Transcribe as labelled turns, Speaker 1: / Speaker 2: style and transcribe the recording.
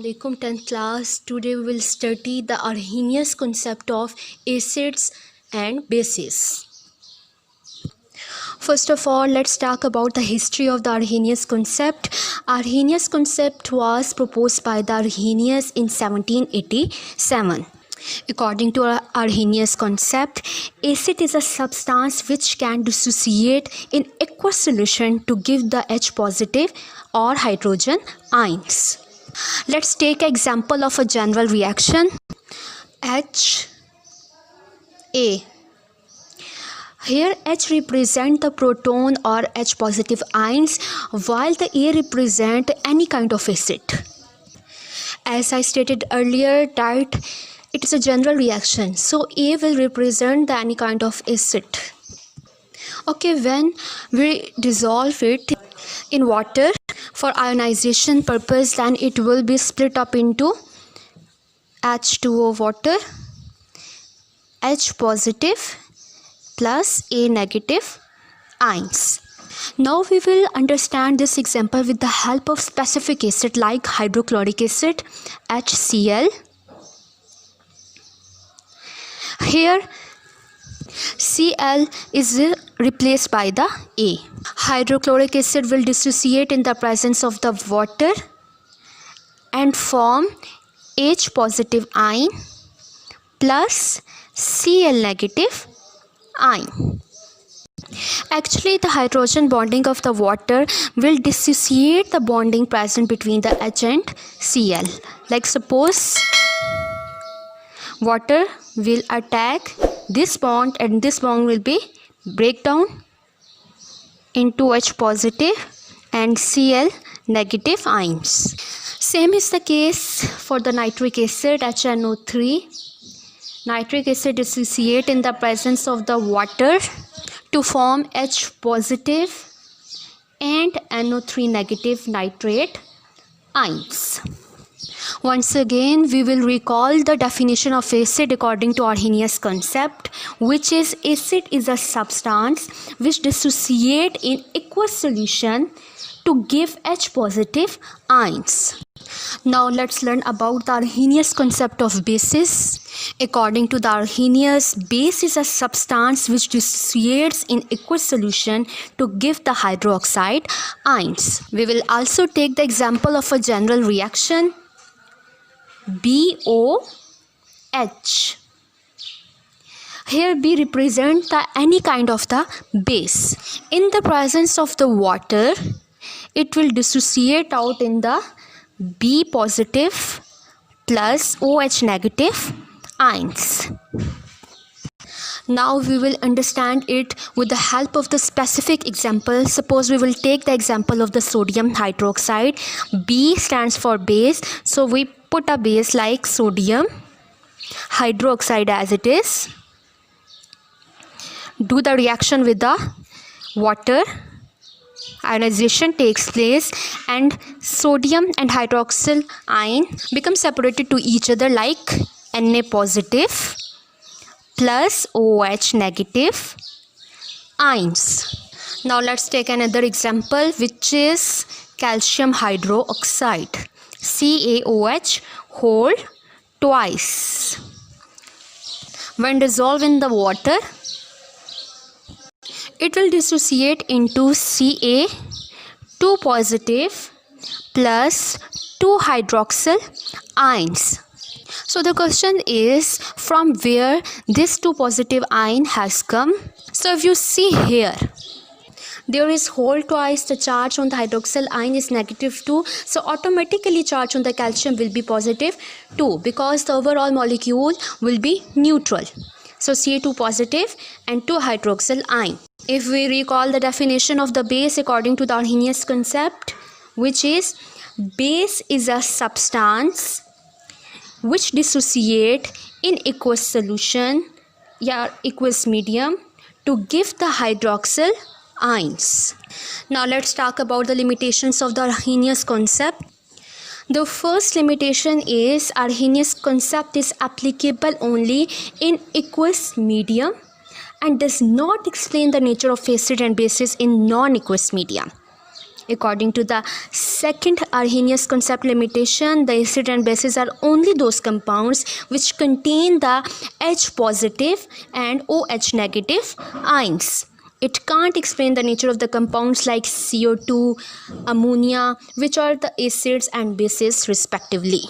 Speaker 1: Assalamualaikum 10th class. Today we will study the Arrhenius concept of acids and bases. First of all, let's talk about the history of the Arrhenius concept. Arrhenius concept was proposed by the Arrhenius in 1787. According to Arrhenius concept, acid is a substance which can dissociate in aqueous solution to give the H positive or hydrogen ions. Let's take an example of a general reaction. HA. Here H represent the proton or H positive ions, while the A represent any kind of acid. As I stated earlier that it is a general reaction, so A will represent any kind of acid. Okay, when we dissolve it in water for ionization purpose, then it will be split up into H2O water, H positive plus A negative ions. Now we will understand this example with the help of specific acid like hydrochloric acid, HCl. Here Cl is replaced by the A. Hydrochloric acid will dissociate in the presence of the water and form H positive ion plus Cl negative ion. Actually, the hydrogen bonding of the water will dissociate the bonding present between the H and Cl. Like suppose water will attack this bond and this bond will be break down into H positive and Cl negative ions. Same is the case for the nitric acid, HNO3. Nitric acid dissociate in the presence of the water to form H positive and NO3 negative nitrate ions. Once again, we will recall the definition of acid according to Arrhenius concept, which is acid is a substance which dissociate in aqueous solution to give H positive ions. Now let's learn about the Arrhenius concept of bases. According to the Arrhenius, base is a substance which dissociates in aqueous solution to give the hydroxide ions. We will also take the example of a general reaction, BOH. Here B represent any kind of the base. In the presence of the water, it will dissociate out in the B positive plus OH negative ions. Now we will understand it with the help of the specific example. Suppose we will take the example of the sodium hydroxide. B stands for base, so we put a base like sodium hydroxide as it is. Do the reaction with the water. Ionization takes place and sodium and hydroxyl ion become separated to each other like Na positive plus OH negative ions. Now let's take another example, which is calcium hydroxide, CaOH whole twice. When dissolved in the water, it will dissociate into Ca2 positive plus 2 hydroxyl ions. So the question is, from where this 2 positive ion has come? So if you see here, there is whole twice, the charge on the hydroxyl ion is -2, so automatically charge on the calcium will be +2 because the overall molecule will be neutral. So Ca2 positive and 2 hydroxyl ion. If we recall the definition of the base according to the Arrhenius concept, which is base is a substance which dissociate in aqueous solution or aqueous medium to give the hydroxyl ions. Now let's talk about the limitations of the Arrhenius concept. The first limitation is Arrhenius concept is applicable only in aqueous medium and does not explain the nature of acid and bases in non-aqueous medium. According to the second Arrhenius concept limitation, the acid and bases are only those compounds which contain the H positive and OH negative ions. It can't explain the nature of the compounds like CO2, ammonia, which are the acids and bases respectively.